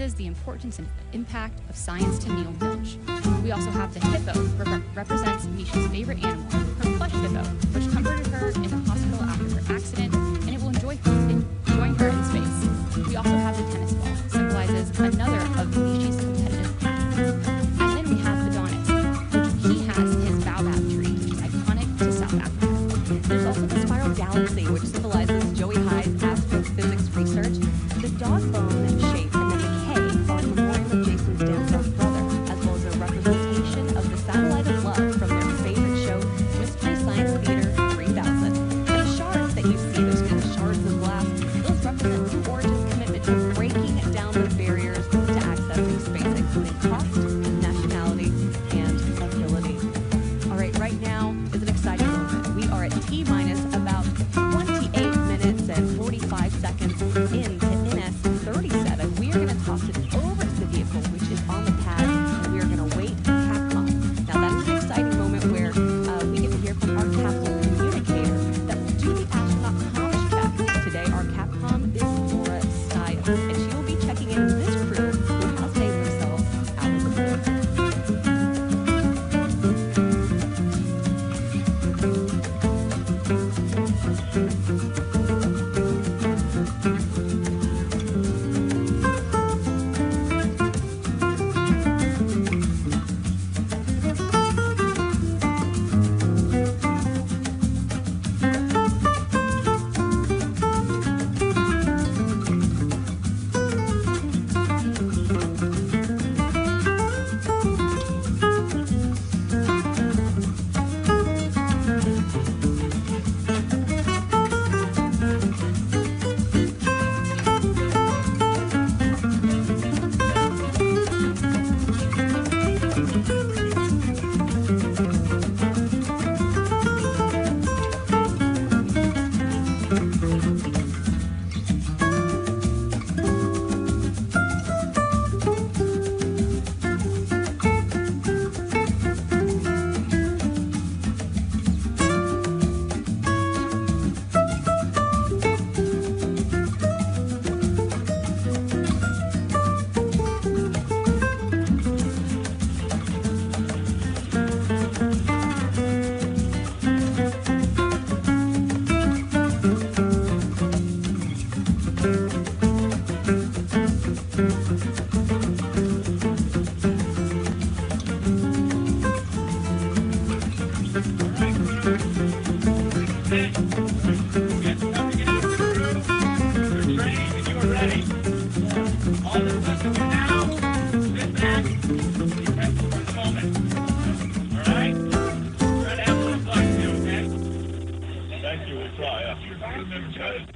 symbolizes the importance and impact of science to Neil Milch. We also have the hippo, which represents Misha's favorite animal, her plush hippo, which comforted her in the hospital after her accident, and it will join her in space. We also have the tennis ball, symbolizes another of Misha's competitive passions. And then we have Adonis, which he has his baobab tree, which is iconic to South Africa. There's also the spiral galaxy, which symbolizes Joey Hyde's astrophysics research. The dog bone shape and then the K are a memorial of Jason's dance-off brother, as well as a representation of the satellite of love from their favorite show, Mystery Science Theater 3000. And the shards that you see, those kind of shards of glass, those represent New Origin's commitment to breaking down the barriers to accessing space, including cost, nationality, and ability. All right, right now is an exciting moment. We are at T-minus about 28 minutes and 45 seconds into NS-37. We are going to toss it over to the vehicle, which is on the pad, and we are going to wait for Capcom. Now, that is an exciting moment where we get to hear from our capsule communicator that will do the astronaut comms check. Today, our Capcom is Laura Stiles, and she will be checking in this crew who has named themselves out of the blue.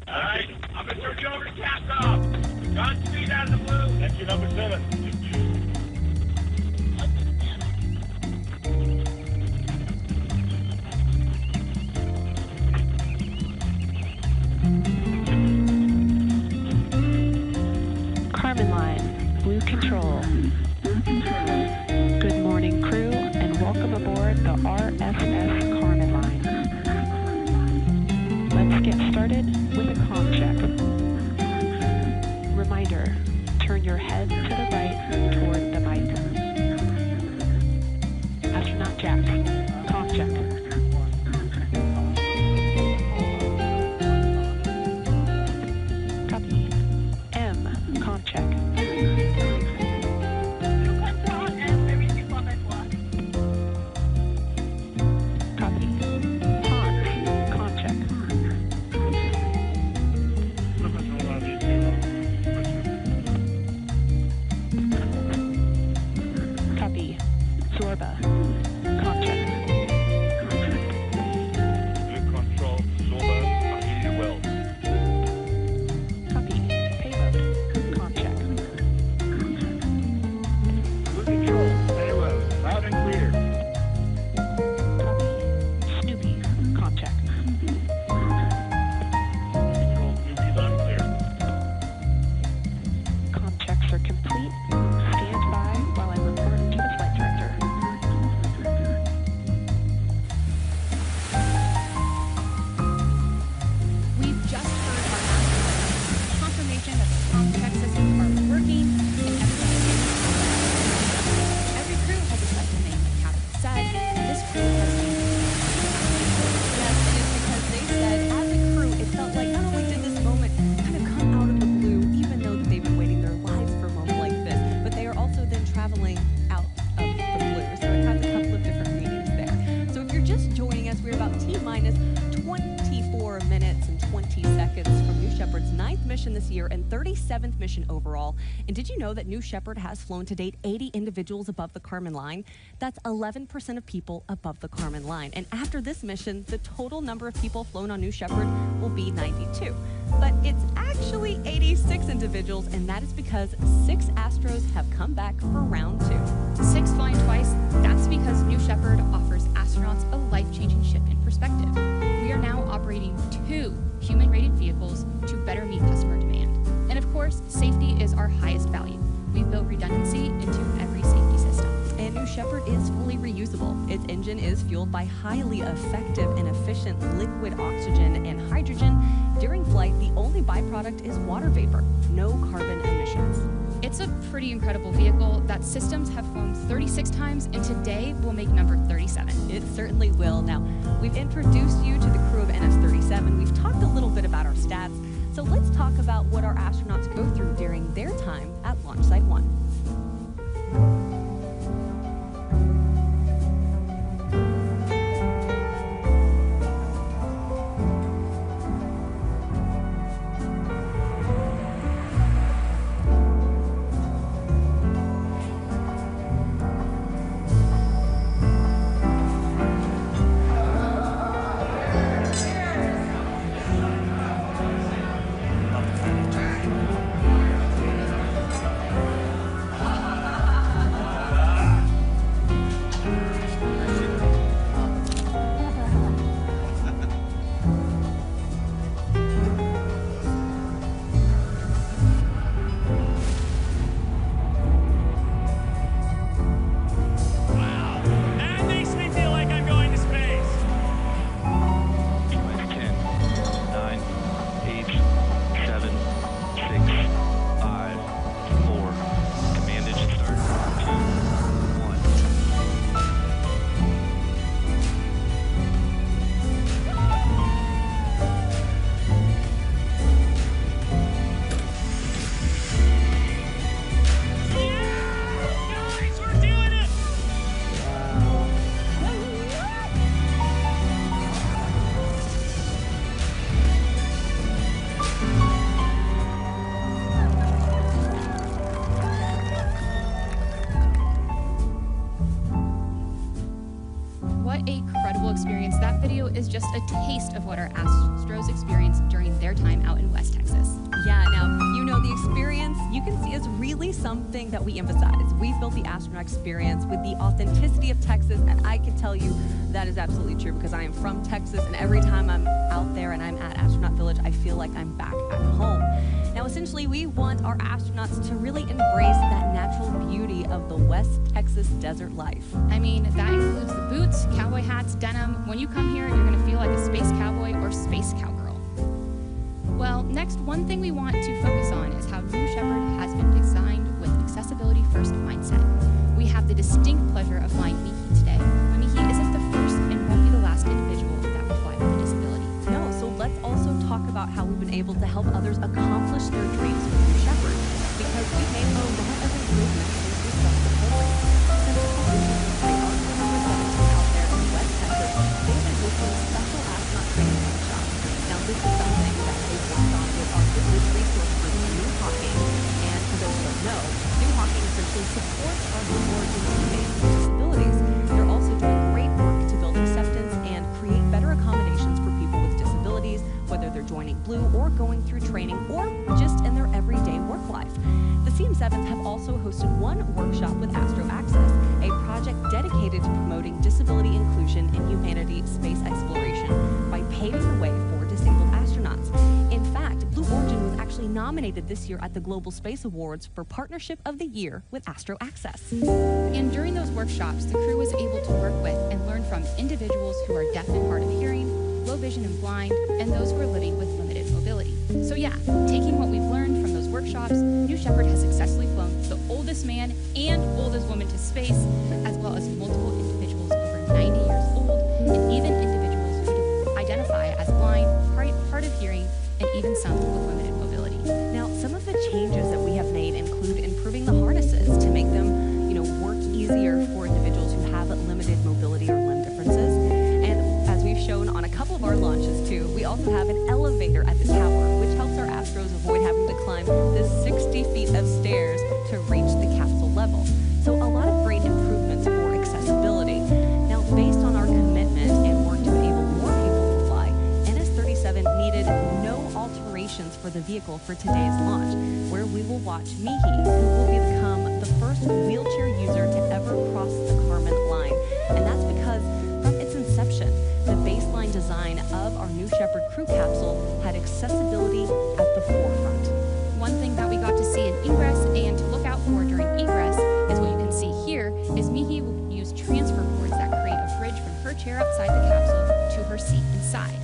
Alright, I'm gonna turn you over to Capcom. Godspeed out of the blue. Thank you, number 7. Carmen line, blue control. Good morning, crew, and welcome aboard the RSS Carmen line. Let's get started with a comm check. Reminder, turn your head to the right toward the mic. Astronaut Jack, comm check. Copy. M, comm check. Copy. Hans, comm check. Copy. Zorba, comm check. T-minus 24 minutes and 20 seconds from New Shepard's 9th mission this year and 37th mission overall. And did you know that New Shepard has flown to date 80 individuals above the Kármán line? That's 11% of people above the Kármán line. And after this mission, the total number of people flown on New Shepard will be 92. But it's actually 86 individuals, and that is because 6 Astros have come back for round 2. 6 flying twice, that's because New Shepard offers astronauts a life-changing shift in perspective. We are now operating 2 human-rated vehicles to better meet customer demand. And of course, safety is our highest value. We've built redundancy into every safety system. And New Shepard is fully reusable. Its engine is fueled by highly effective and efficient liquid oxygen and hydrogen. During flight, the only byproduct is water vapor, no carbon emissions. It's a pretty incredible vehicle that systems have flown 36 times, and today will make number 37. It certainly will. Now, we've introduced you to the crew of NS-37. We've talked a little bit about our stats. So let's talk about what our astronauts go through during their time at Launch Site 1. Experience. That video is just a taste of what our Astros experienced during their time out in West Texas. Yeah, now, you know, the experience you can see is really something that we emphasize. We've built the astronaut experience with the authenticity of Texas, and I can tell you that is absolutely true because I am from Texas, and every time I'm out there and I'm at Astronaut Village, I feel like I'm back at home. Now, essentially, we want our astronauts to really embrace that natural beauty of the West Texas desert life. I mean, that includes the boots, cowboy hats, denim. When you come here, you're going to feel like a space cowboy or space cowgirl. Well, next, one thing we want to focus on is how New Shepard has been designed with accessibility-first mindset. We have the distinct pleasure of flying Mihi today, but Mihi isn't the first and won't be the last individual that will fly with a disability. No, so let's also talk about how we've been able to help others accomplish their dreams with New Shepard, because we've made a lot of improvements since we started the program. Since the completion, they are the number 17 out there in West Texas. They've been hosting special astronaut training workshops. Now, this is something that they've worked on with our business resource group, New Hawking. And for those who don't know, New Hawking essentially supports our Blue Origin teammates with disabilities. They're also doing great work to build acceptance and create better accommodations for people with disabilities, whether they're joining Blue or going through training or just in their everyday work life. The CM7s have also hosted one workshop with Astro Access, a project dedicated to promoting disability inclusion in humanity space exploration by paving the way for disabled astronauts. In fact, Blue Origin was actually nominated this year at the Global Space Awards for Partnership of the Year with Astro Access. And during those workshops, the crew was able to work with and learn from individuals who are deaf and hard of hearing, low vision and blind, and those who are living with limited mobility. So yeah, taking what we've learned from those workshops, New Shepard has successfully flown the oldest man and oldest woman to space, as well as multiple individuals over 90 years old, and even individuals who identify as blind, hard of hearing, and even some with limited mobility. Now, some of the changes that we have made include improving the harnesses to make them, work easier for individuals who have limited mobility or limb differences. And as we've shown couple of our launches too, we also have an elevator at the tower, which helps our astros avoid having to climb the 60 feet of stairs to reach the capsule level. So a lot of great improvements for accessibility. Now, based on our commitment and work to enable more people to fly, NS-37 needed no alterations for the vehicle for today's launch, where we will watch Mihi, who will become the first wheelchair user to ever cross the Kármán line. And that's because from its inception, the baseline design of our New Shepard crew capsule had accessibility at the forefront. One thing that we got to see in ingress and to look out for during egress is what you can see here is Mihi will use transfer cords that create a bridge from her chair outside the capsule to her seat inside.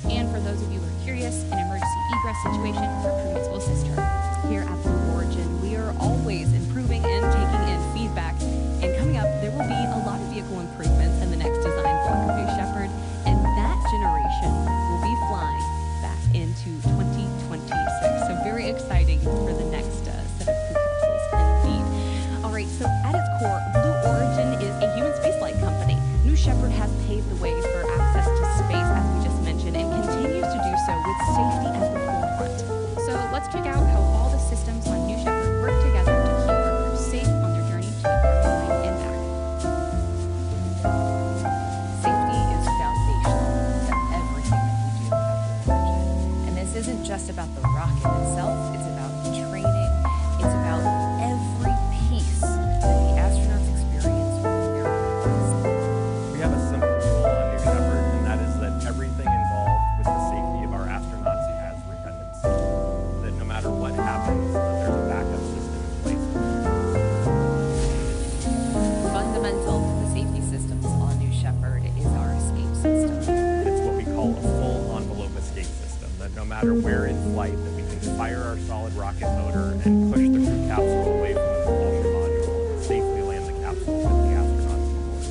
And for those of you who are curious, in an emergency egress situation, her crewmates will assist her. Here at Blue Origin, we are always improving and taking in feedback. And coming up, there will be a lot of vehicle improvements in the next design block of New Shepard, and that generation will be flying back into 2026. So very exciting for the next set of crew capsules indeed. All right, so at its core, Blue Origin is a human spaceflight company. New Shepard has paved the way for access to space, as we just mentioned, and continues to do so with safety at the forefront. So let's check out how all the systems on New Shepard work together to keep our crew safe on their journey to the Kármán line and back. Safety is foundational to everything that we do at Blue Origin. And this isn't just about the rocket itself, it's about training, it's about every piece that the astronauts experience when they're on space. We have a simple rule on New Shepard, and that is that everything involved with the safety of our astronauts has redundancy. That no matter what happens, that there's a backup system in place. Fundamental to the safety systems on New Shepard is our escape system. It's what we call a full envelope escape system, that no matter where in flight, that we can fire our solid rocket motor and push the crew capsule away from the propulsion module and safely land the capsule with the astronauts aboard.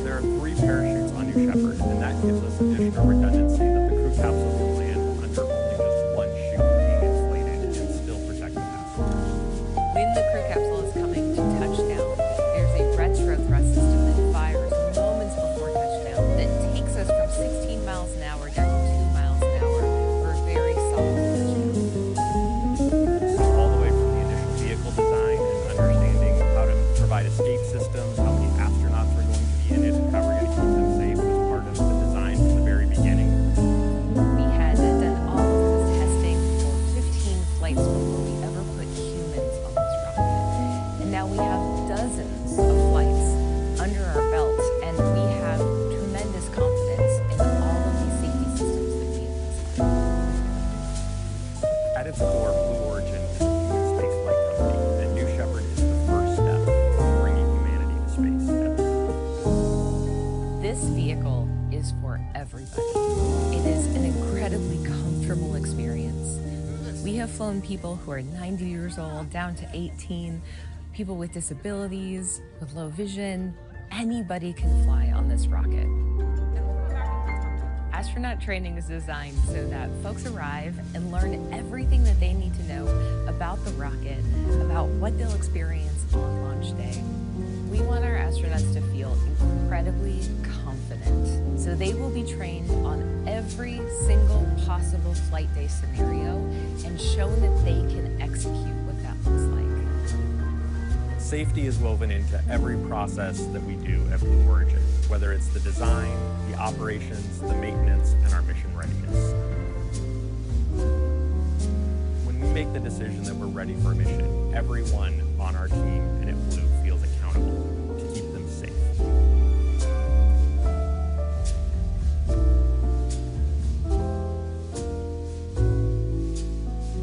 There are 3 parachutes on New Shepard, and that gives us additional redundancy that the crew capsule can land under only just one chute being inflated and still protect the passengers. When the crew capsule is coming to touchdown, there's a retro thrust system that fires moments before touchdown that takes us from 16 miles an hour down to 2 miles an hour for a very solid touchdown. All the way from the initial vehicle design and understanding how to provide escape systems, how many astronauts are going to be in it, and how we're going to keep them safe was part of the design from the very beginning. We had done all of this testing for 15 flights before we ever put humans on this rocket. And now we have dozens of flights under our belt, and we have tremendous confidence in all of these safety systems that we have designed. At its core, Blue Origin is a human spaceflight company, and New Shepard is the first step in bringing humanity to space. This vehicle is for everybody. It is an incredibly comfortable experience. We have flown people who are 90 years old down to 18, people with disabilities, with low vision. Anybody can fly on this rocket. Astronaut training is designed so that folks arrive and learn everything that they need to know about the rocket, about what they'll experience on launch day. We want our astronauts to feel incredibly confident, so they will be trained on every single possible flight day scenario and shown that they can execute what that looks like. Safety is woven into every process that we do at Blue Origin, whether it's the design, the operations, the maintenance, and our mission readiness. When we make the decision that we're ready for a mission, everyone on our team and at Blue feels accountable to keep them safe.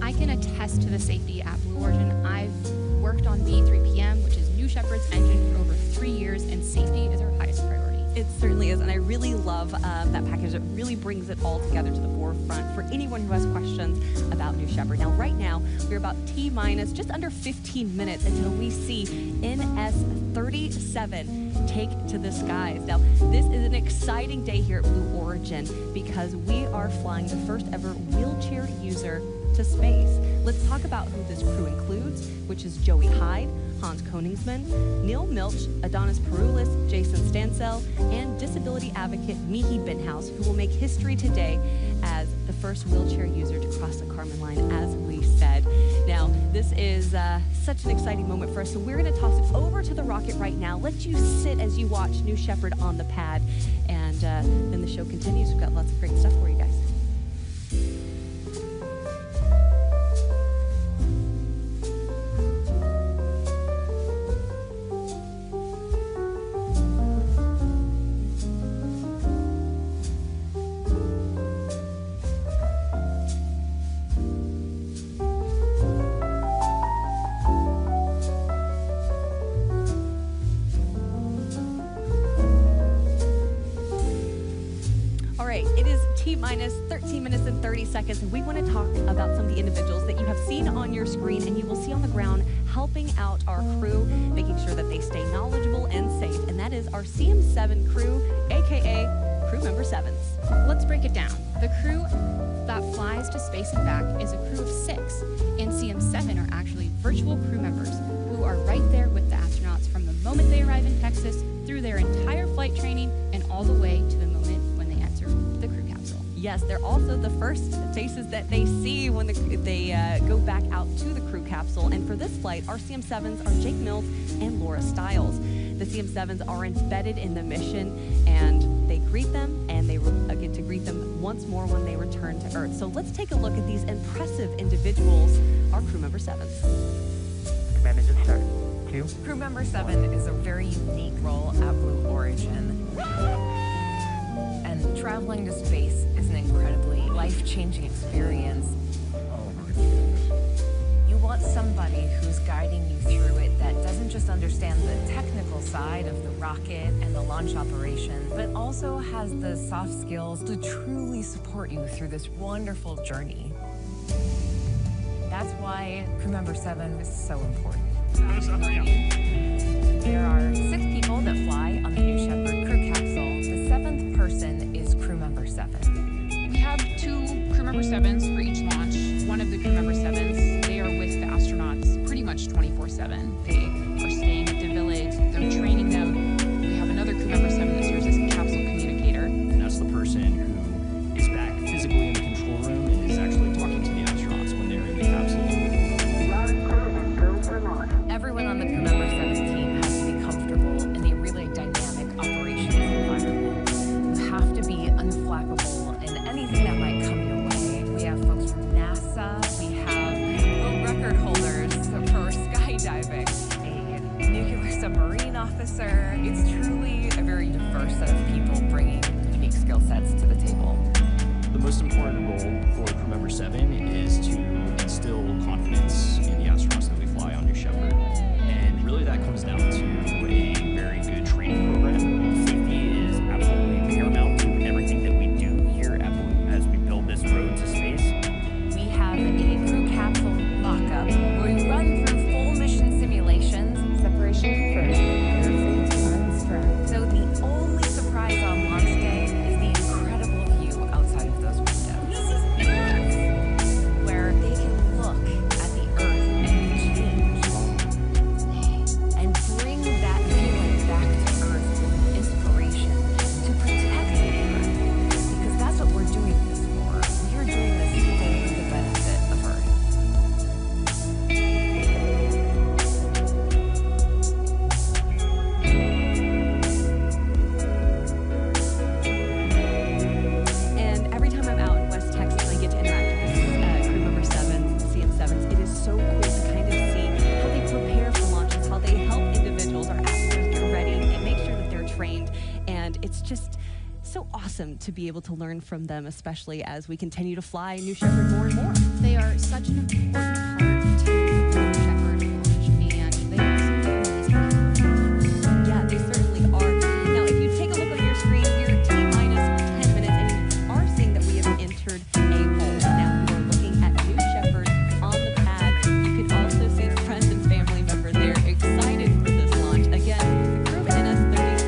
I can attest to the safety at Blue Origin. I've worked on B3PM, which is New Shepard's engine, for over 3 years, and safety is our highest priority. It certainly is, and I really love that package. It really brings it all together to the forefront for anyone who has questions about New Shepard. Now, right now, we're about T-minus just under 15 minutes until we see NS-37 take to the skies. Now, this is an exciting day here at Blue Origin because we are flying the first ever wheelchair user to space. Let's talk about who this crew includes, which is Joey Hyde, Hans Koningsman, Neil Milch, Adonis Peroulis, Jason Stansel, and disability advocate Mihi Binhaus, who will make history today as the first wheelchair user to cross the Kármán line, as we said. Now, this is such an exciting moment for us, so we're going to toss it over to the rocket right now. Let you sit as you watch New Shepard on the pad, and then the show continues. We've got lots of great stuff for you guys. T-minus 13 minutes and 30 seconds, and we want to talk about some of the individuals that you have seen on your screen and you will see on the ground helping out our crew, making sure that they stay knowledgeable and safe, and that is our CM7 crew, aka crew member 7s. Let's break it down. The crew that flies to space and back is a crew of 6, and CM7 are actually virtual crew members who are right there with the astronauts from the moment they arrive in Texas through their entire flight training and all the way to the moment when they enter the crew capsule. Yes, they're also the first faces that they see when they go back out to the crew capsule. And for this flight, our CM7s are Jake Mills and Laura Stiles. The CM7s are embedded in the mission, and they greet them, and they get to greet them once more when they return to Earth. So let's take a look at these impressive individuals, our crew member 7s. Command engine start. 2. Crew member 7 is a very unique role at Blue Origin. And traveling to space is an incredibly life-changing experience. Oh my goodness. You want somebody who's guiding you through it that doesn't just understand the technical side of the rocket and the launch operation, but also has the soft skills to truly support you through this wonderful journey. That's why crew member 7 is so important. There are 6 people that fly on the New Shepard crew capsule. The 7th person is crew member 7. We have 2 crew member 7s for each launch. One of the crew member 7s, they are with the astronauts pretty much 24/7. They are staying at the village, they're training them. We have another crew member 7 that serves as a capsule communicator. And that's the person who is back physically in the control room and is actually talking to the astronauts when they're in the capsule. Everyone on the crew member 7 team has to be comfortable in the really dynamic operations environment. You have to be unflappable in anything that might come your way. We have folks from NASA, we have world record holders for skydiving, a nuclear submarine officer. It's truly a very diverse set of people bringing unique skill sets to the table. The most important role for crew member 7 is to instill confidence in the astronauts that we fly on New Shepard. And really that comes down to a very good training program. Safety is absolutely paramount to everything that we do here at Blue as we build this road to space. We have a crew capsule lockup where we run through full mission simulations. Separation confirmed. So the only surprise on launch day is the incredible view outside of those windows, where they can look at the Earth and change, and bring that feeling back to Earth with inspiration to protect the Earth, because that's what we're doing this for. We're doing this for the benefit of Earth. And every time I'm out in West Texas, I get to interact with crew member 7s, CM7s. It is so cool to kind of see how they prepare for launches, how they help individuals, our astronauts, get ready and make sure that they're trained. And it's just so awesome to be able to learn from them, especially as we continue to fly New Shepard more and more. They are such an important part to the Blue Shepard launch, and they are simply amazing. Yeah, they certainly are. Now, if you take a look on your screen, we're at T-minus 10 minutes, and you are seeing that we have entered a hole. Now, we are looking at New Shepard on the pad. You can also see friends and family members there excited for this launch. Again, the crew of NS-37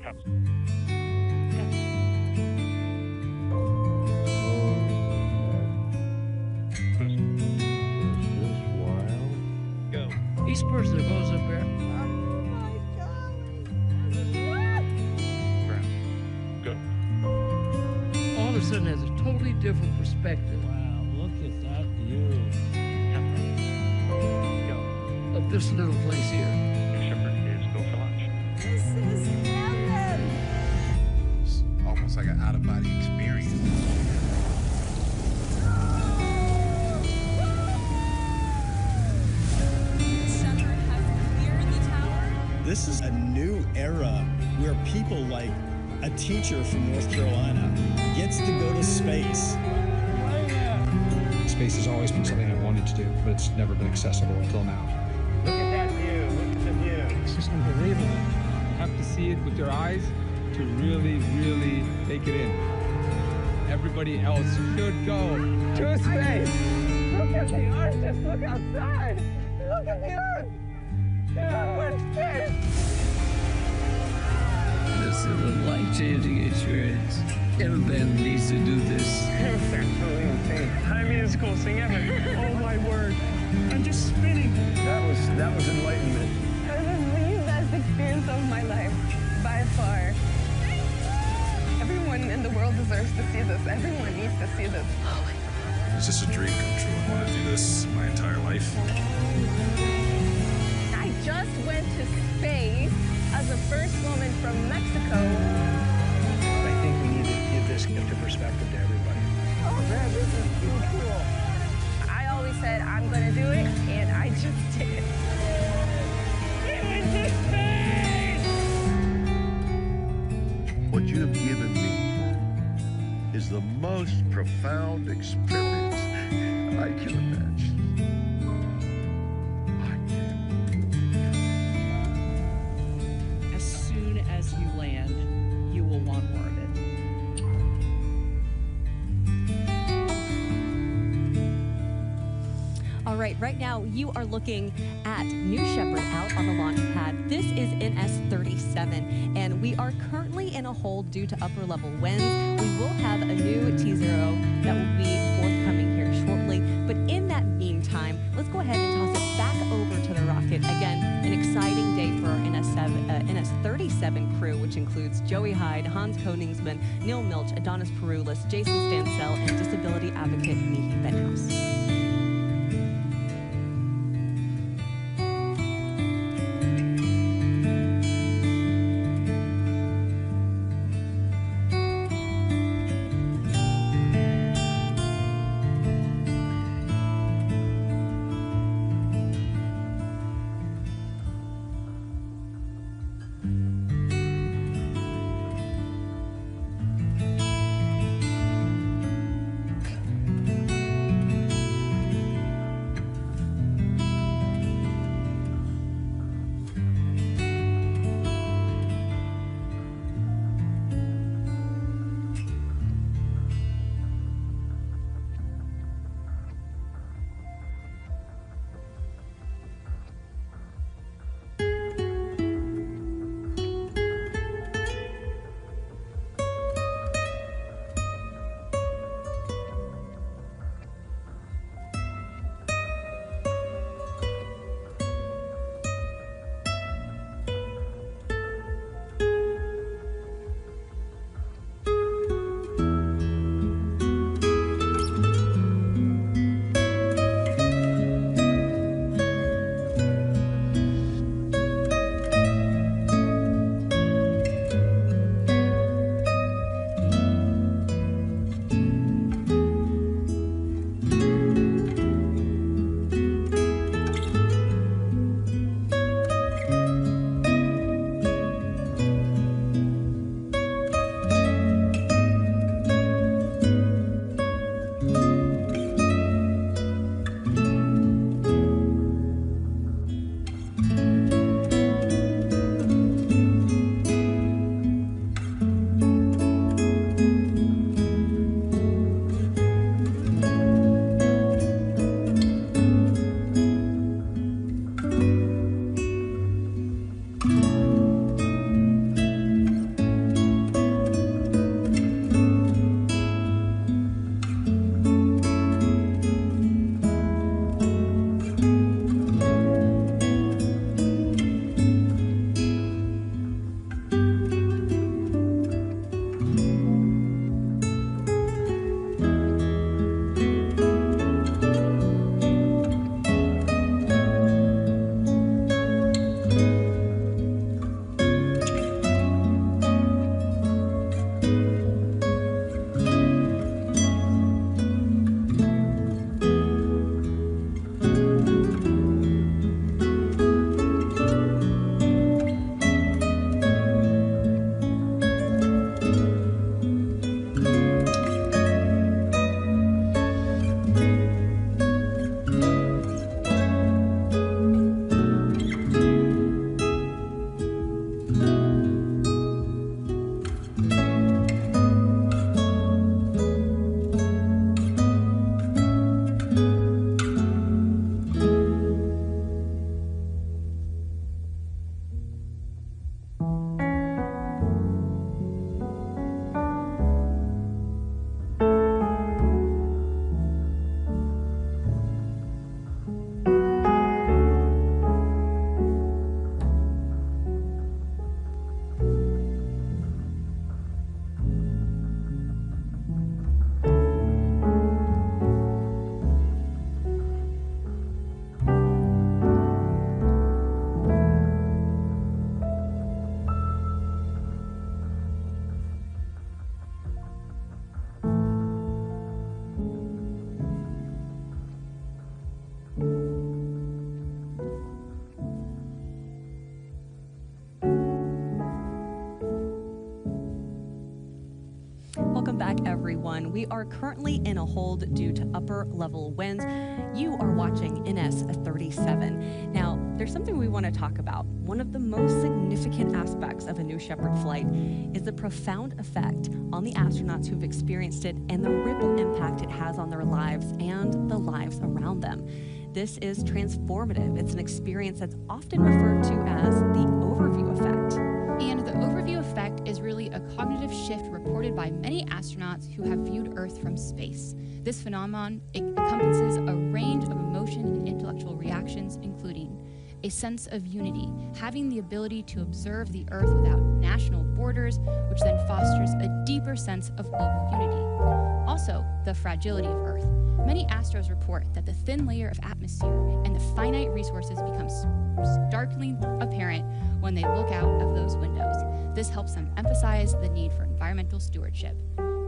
Each person that goes up there. Go. All of a sudden has a totally different perspective. Wow, look at that view. Go. Of this little place here. Shepard is go for launch. This is heaven. It's almost like an out-of-body experience. Shepard has cleared the tower. This is a new era where people like a teacher from North Carolina gets to go to space. Space has always been something I wanted to do, but it's never been accessible until now. Look at that view. Look at the view. It's just unbelievable. You have to see it with your eyes to really, really take it in. Everybody else should go to space. Look at the Earth. Just look outside. Look at the Earth. Yeah, we're in space. This is a life-changing experience. Everybody needs to do this. It's absolutely insane. I mean, it's the coolest thing ever. Oh my word. I'm just spinning. That was enlightenment. This is the best experience of my life, by far. Everyone in the world deserves to see this. Everyone needs to see this. Oh my God. It's just a dream come true. I want to do this my entire life. I just went to space as a first woman from Mexico. I think we need to give this into perspective to everybody. Oh man, this is too cool. I always said I'm gonna do it, and I just did it. We went to space! What you have given me is the most profound experience I can imagine. As soon as you land, you will want more of it. All right now you are looking at New Shepard out on the launch pad. This is NS-37, and we are currently in a hold due to upper level winds. We will have a new T0 that will be forthcoming here shortly, but in that meantime, let's go ahead and toss it back over to the rocket. Again, an exciting day for our NS-37 crew, which includes Joey Hyde, Hans Koningsman, Neil Milch, Adonis Peroulis, Jason Stansell, and disability advocate Mihi Benhouse. Welcome back, everyone. We are currently in a hold due to upper level winds. You are watching NS-37. Now, there's something we want to talk about. One of the most significant aspects of a New Shepard flight is the profound effect on the astronauts who've experienced it and the ripple impact it has on their lives and the lives around them. This is transformative. It's an experience that's often referred to as the overview effect. And the overview effect is really a cognitive shift reported by many astronauts who have viewed Earth from space. This phenomenon encompasses a range of emotion and intellectual reactions, including a sense of unity, having the ability to observe the Earth without national borders, which then fosters a deeper sense of global unity. Also, the fragility of Earth. Many astros report that the thin layer of atmosphere and the finite resources become starkly apparent when they look out of those windows. This helps them emphasize the need for environmental stewardship.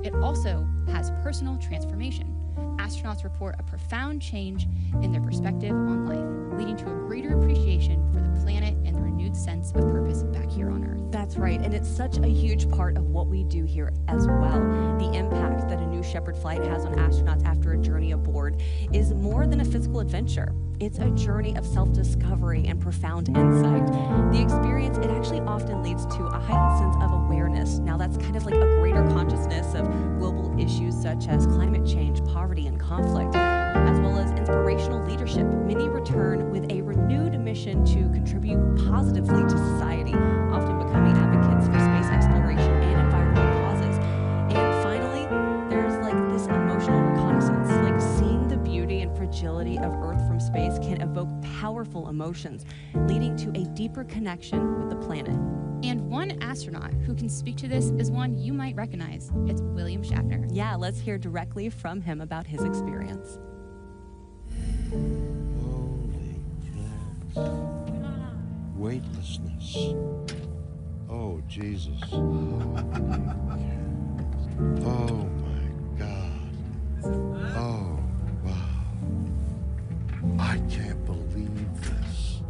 It also has personal transformation. Astronauts report a profound change in their perspective on life, leading to a greater appreciation for the planet and the renewed sense of purpose back here on Earth. That's right, and it's such a huge part of what we do here as well. The impact that a New Shepard flight has on astronauts after a journey aboard is more than a physical adventure. It's a journey of self-discovery and profound insight. The experience, it actually often leads to a heightened sense of awareness. Now that's kind of like a greater consciousness of global issues such as climate change, poverty, and conflict, as well as inspirational leadership. Many return with a renewed mission to contribute positively to society, often becoming advocates for space exploration and environmental causes. And finally, there's like this emotional reconnaissance, like seeing the beauty and fragility of Earth from space can evoke powerful emotions, leading to a deeper connection with the planet. And one astronaut who can speak to this is one you might recognize. It's William Shatner. Yeah, let's hear directly from him about his experience. Holy cats. Weightlessness. Oh, Jesus. Oh, my God. Oh, wow. I can't believe this.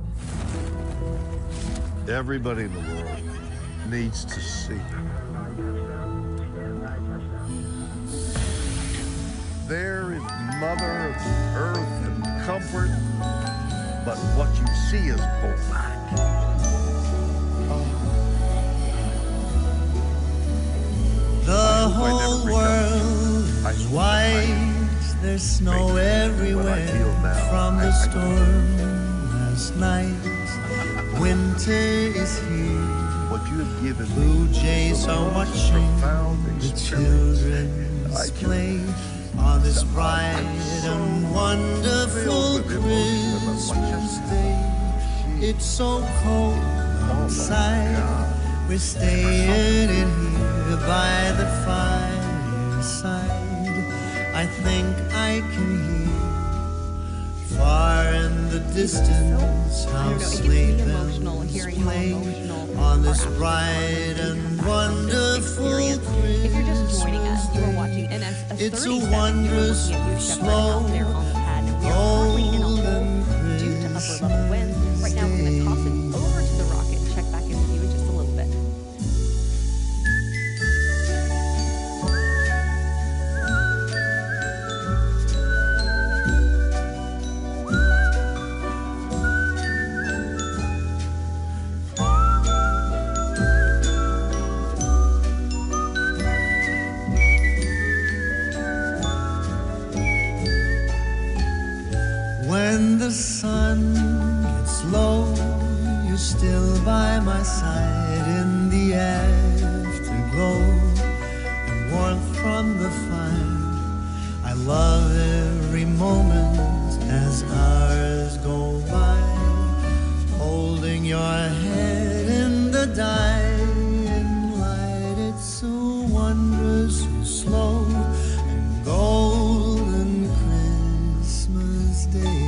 Everybody in the world needs to see. There is Mother Earth and comfort, but what you see is black. The whole world is white, there's snow everywhere from the storm last night. Winter is here, what you have given blue jays are watching the children's play on this bright and wonderful Christmas day. It's so cold outside, we're staying in here by the fireside. I think I can hear far in the distance how sleigh bells play on this bright and wonderful Christmas. If you're just joining us, you are watching NS-37. It's a wondrous, slow, golden due to upper level winds. Right now, we're going to toss it over to the rocket and check back in with you in just a little bit. When the sun gets low, you're still by my side the afterglow and warmth from the fire. I love every moment as hours go by, holding your head in the dying light. It's so wondrously slow and golden Christmas Day.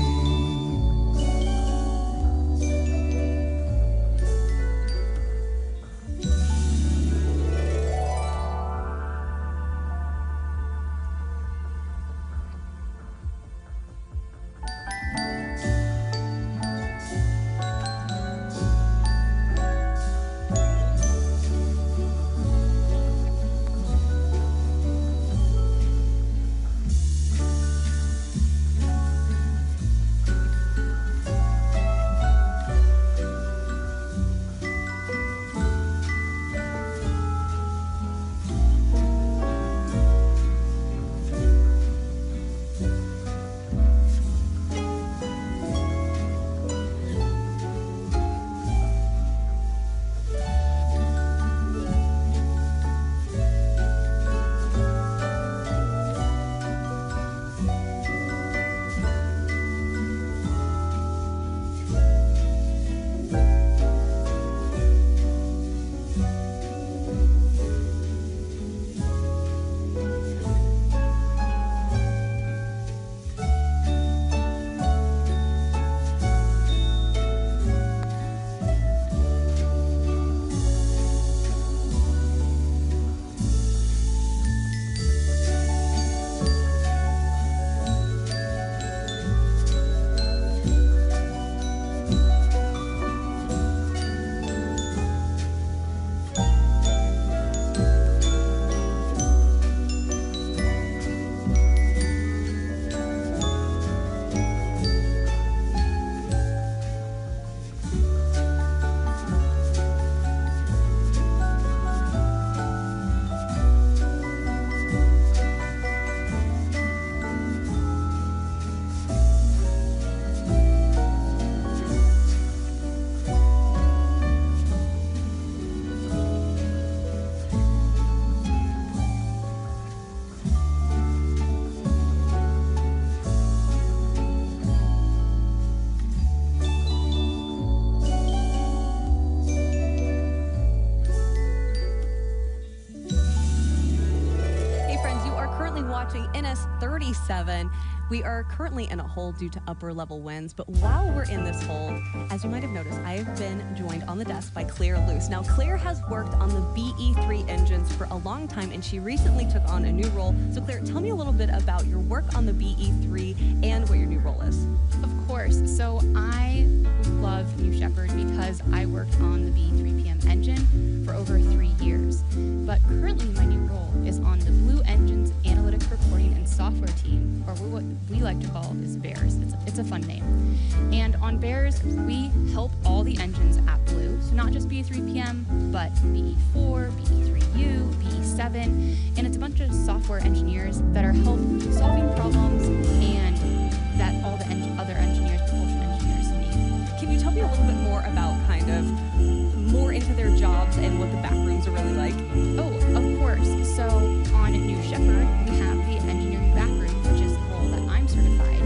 Watching NS-37. We are currently in a hole due to upper level winds, but while we're in this hole, as you might have noticed, I have been joined on the desk by Claire Luce. Now, Claire has worked on the BE-3 engines for a long time, and she recently took on a new role. So Claire, tell me a little bit about your work on the BE-3 and what your new role is. Of course. So I love New Shepard because I worked on the BE-3PM engine for over 3 years. But currently my new role is on the Blue Engines Analytics Reporting and Software team, or what we like to call is BEARS. It's a fun name. And on BEARS, we help all the engines at Blue, so not just BE-3PM, but BE-4, BE-3U, BE-7, and it's a bunch of software engineers that are solving problems and that all the other engineers, propulsion engineers need. Can you tell me a little bit more about kind of more into their jobs and what the back rooms are really like? Oh, of course. So on New Shepard, we have the engineering back room, which is the role that I'm certified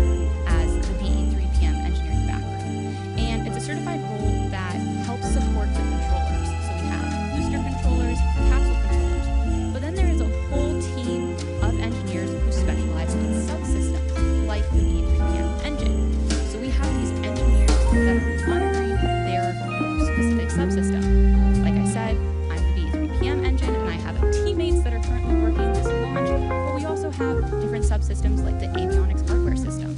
as the BE-3PM engineering back room. And it's a certified role that helps support the controllers. So we have booster controllers, capsule controllers, but then there is a whole team of engineers who specialize in subsystems, like the BE-3PM engine. So we have these engineers that are monitoring their specific subsystem. Like I said, I'm the BE-3PM engine, and I have teammates that are currently working this launch, but we also have different subsystems like the avionics hardware system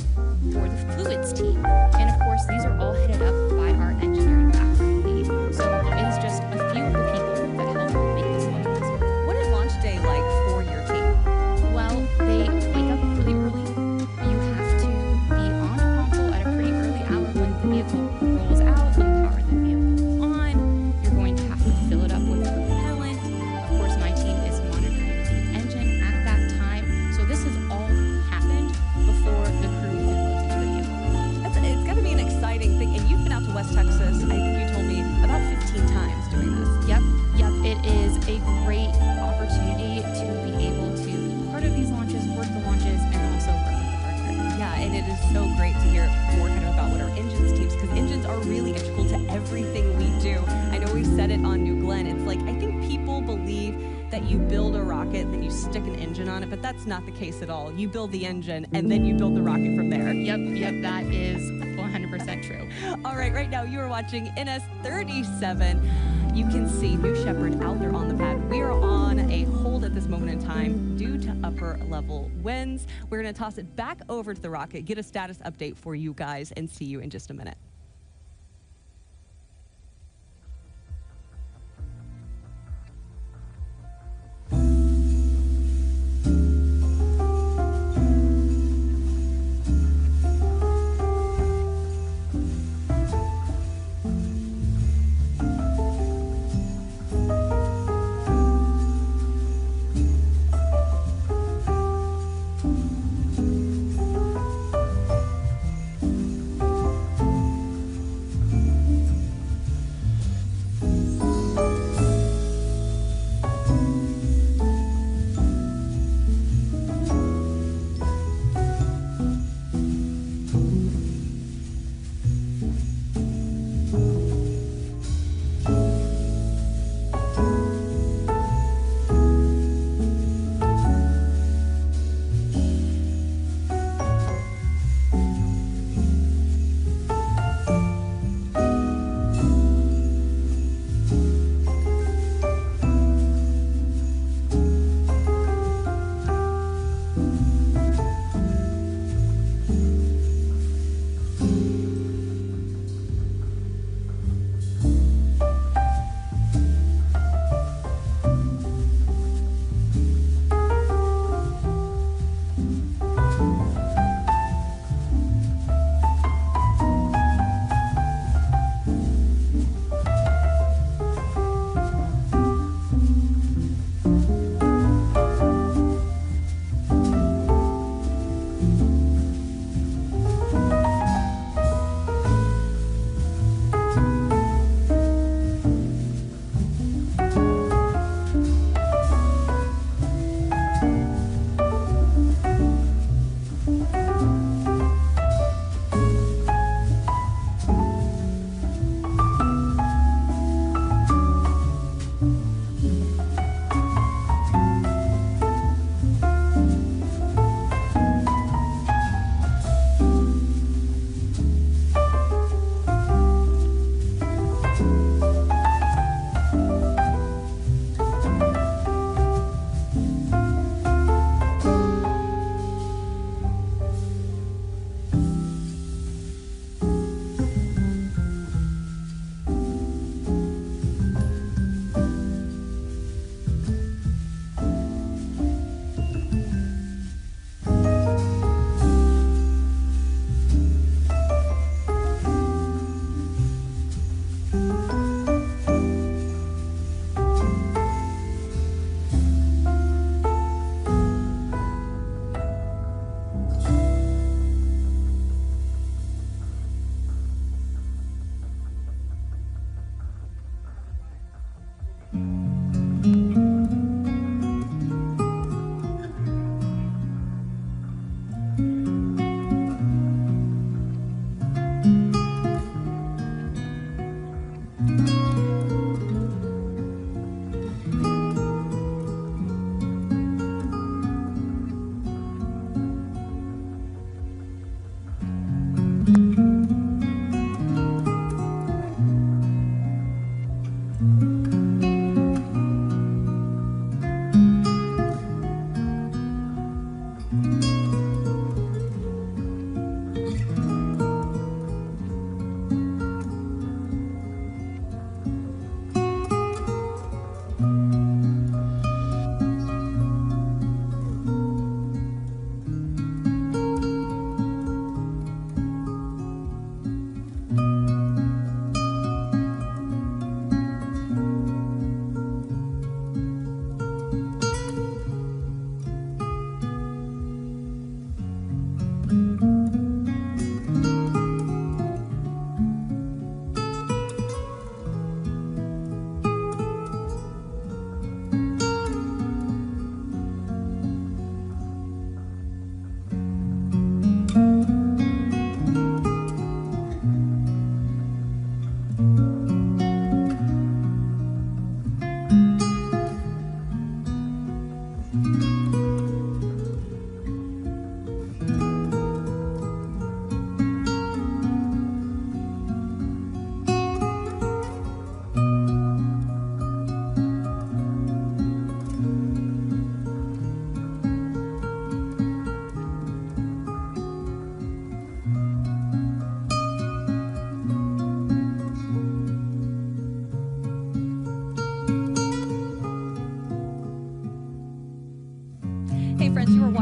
or the fluids team. And of course, these are all headed up by our engineering background lead. So it is just a few of the people that help make this launch possible. What is launch day like for your team? Well, they wake up really early. You have to be on console at a pretty early hour when the vehicle rolls out, when you power the vehicle on. You're going to have to fill it up with propellant. Of course, my team is monitoring the engine at that time. So this has all happened Joey said it on New Glenn. It's like, I think people believe that you build a rocket, then you stick an engine on it, but that's not the case at all. You build the engine, and then you build the rocket from there. Yep, that is 100% true. All right now you are watching NS-37. You can see New Shepard out there on the pad. We are on a hold at this moment in time due to upper level winds. We're going to toss it back over to the rocket, get a status update for you guys, and see you in just a minute.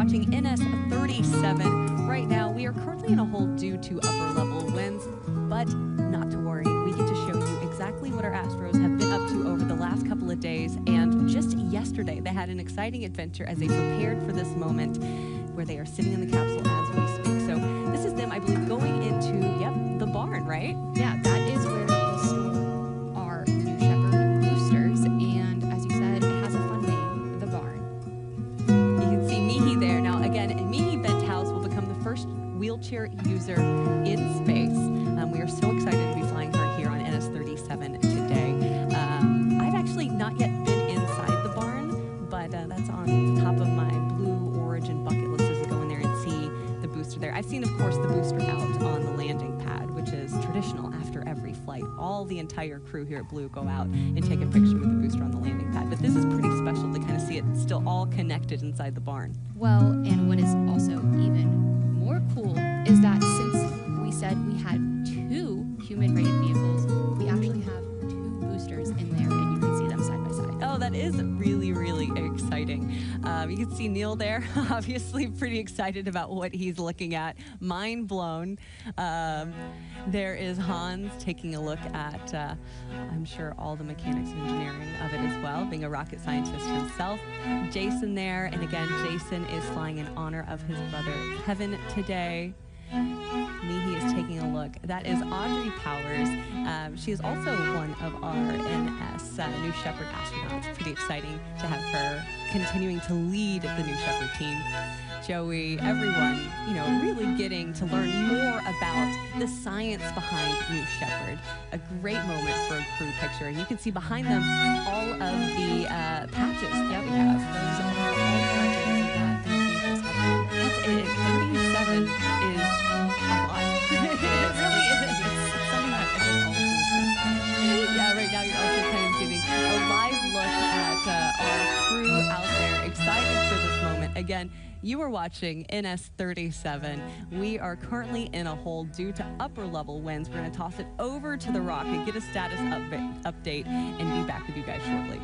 watching NS-37 right now. We are currently in a hold due to upper level winds, but not to worry. We get to show you exactly what our Astros have been up to over the last couple of days. And just yesterday, they had an exciting adventure as they prepared for this moment where they are sitting in the capsule as we speak. So this is them, I believe, going into, the barn, right? Yeah, that is where we store our New Shepard boosters. And as you said, it has a fun name, the barn. You can see Mihi there. Now, again, Mihi Benthouse will become the first wheelchair user in space. We are so excited to be flying her here on NS-37 today. I've actually not yet been inside the barn, but that's on the top of my Blue Origin bucket list is to go in there and see the booster there. I've seen, of course, the booster out on the landing pad, which is traditional after every flight. All the entire crew here at Blue go out and take a picture with the booster on the landing pad. But this is pretty special to kind of see it still all connected inside the barn. Well, and what is also even more cool is that since we said we had 2 human-rated vehicles, we actually have 2 boosters in there, and you can see them side by side. Oh, that is really, really exciting. You can see Neil there, obviously pretty excited about what he's looking at. Mind blown. There is Hans taking a look at, I'm sure, all the mechanics and engineering of it as well, being a rocket scientist himself. Jason there, and again, Jason is flying in honor of his brother Kevin today. Mihi is taking a look. That is Audrey Powers. She is also one of our NS New Shepard astronauts. Pretty exciting to have her continuing to lead the New Shepard team. Joey, everyone, really getting to learn more about the science behind New Shepard. A great moment for a crew picture. You can see behind them all of the patches that we have. Those are all patches that the vehicles have. That's it. 37 is a lot. It really is. It's something that I think all of us. Yeah, right now you're also kind of getting a live look at our crew out there, excited for this moment. Again, you are watching NS-37. We are currently in a hold due to upper level winds. We're going to toss it over to the rocket, get a status update, and be back with you guys shortly.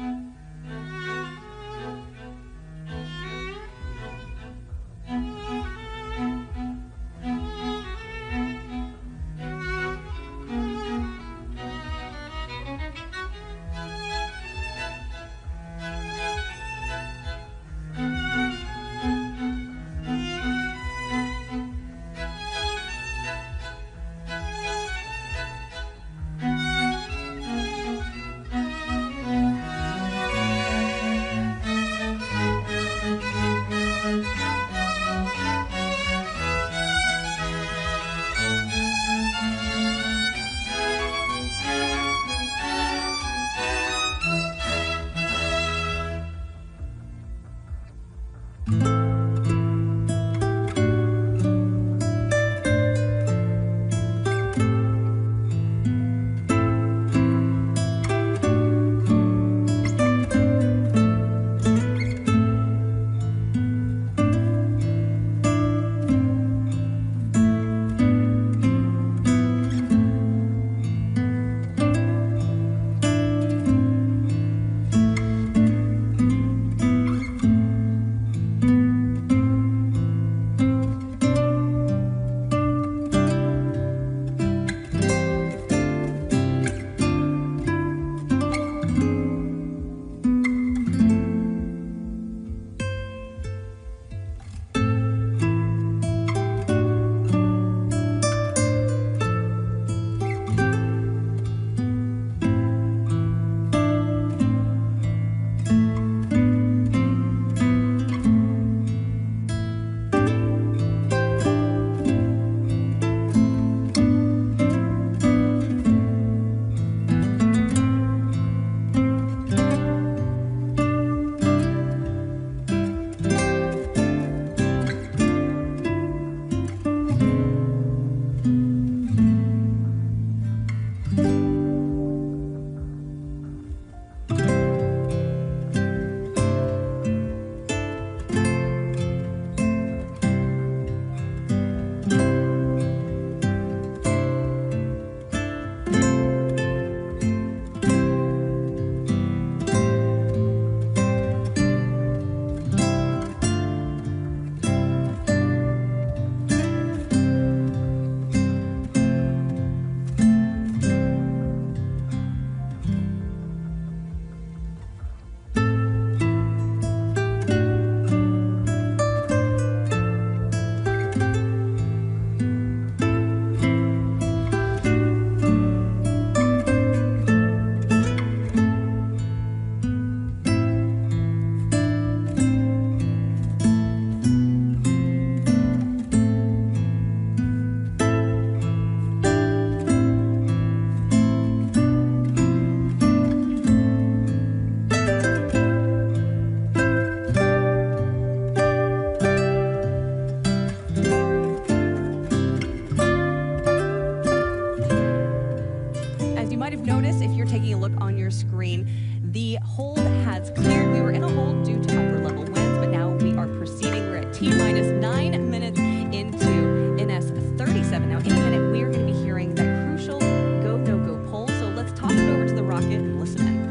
The hold has cleared. We were in a hold due to upper level winds, but now we are proceeding. We're at T-minus 9 minutes into NS-37. Now, in a minute, we are going to be hearing that crucial go, no-go poll. So let's toss it over to the rocket and listen in.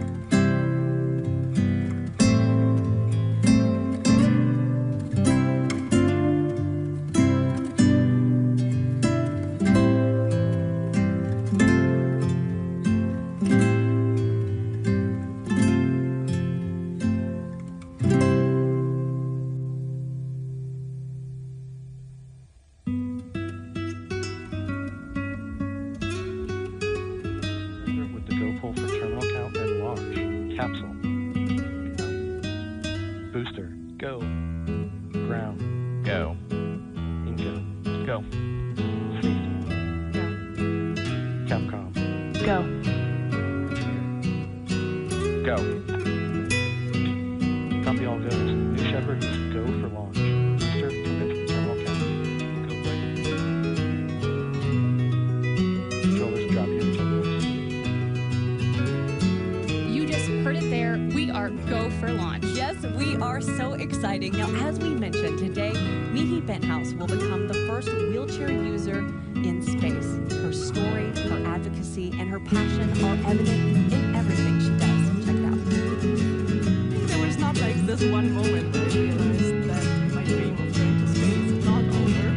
With the go pull for terminal count and launch. Capsule. Booster. Go. Ground. Go. Inco. Go. Safety. Go. Capcom. Go. Go. Copy all goes. New Shepard is go for launch. Booster commits the terminal count. Go break. Controllers drop your controllers. You just heard it there. We are go for launch. Yes, we are so exciting. Now, as we mentioned today, Mihai Benthouse will become the first wheelchair user in space. Her story, her advocacy, and her passion are evident in everything she does. Check it out. There was not like this one moment where I realized that my dream of going to space is not over.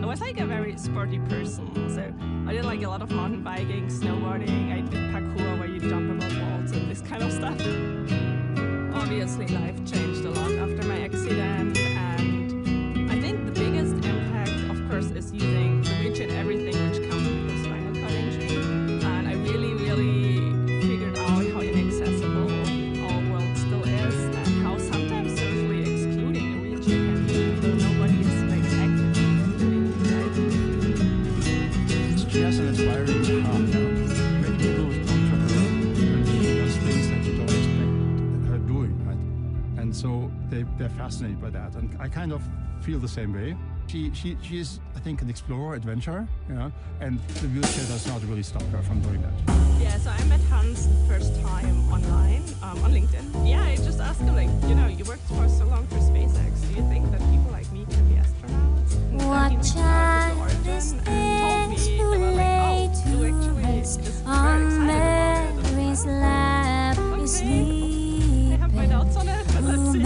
I was like a very sporty person, so I did like a lot of mountain biking, snowboarding, I did parkour where you jump above walls and this kind of stuff. Obviously life changed a lot after my accident, and I think the biggest impact, of course, is using the wheelchair and everything which comes with the spinal cord injury. And I really figured out how inaccessible our world still is, and how sometimes socially excluding a wheelchair can be, though nobody is like actively including you. She has an inspiring heart now. Many people come to her and she does things that you don't expect her doing, right? And so they're fascinated by that. And I kind of feel the same way. She is, I think, an explorer, adventurer, yeah, and the wheelchair does not really stop her from doing that. Yeah, so I met Hans the first time online, on LinkedIn. Yeah, I just asked him, like, you know, you worked for so long for SpaceX. Do you think that people like me can be astronauts? And then he reached out to the Origin and told me, they were like, oh, you actually is very excited about it. Okay, I have my doubts on it, but let's see.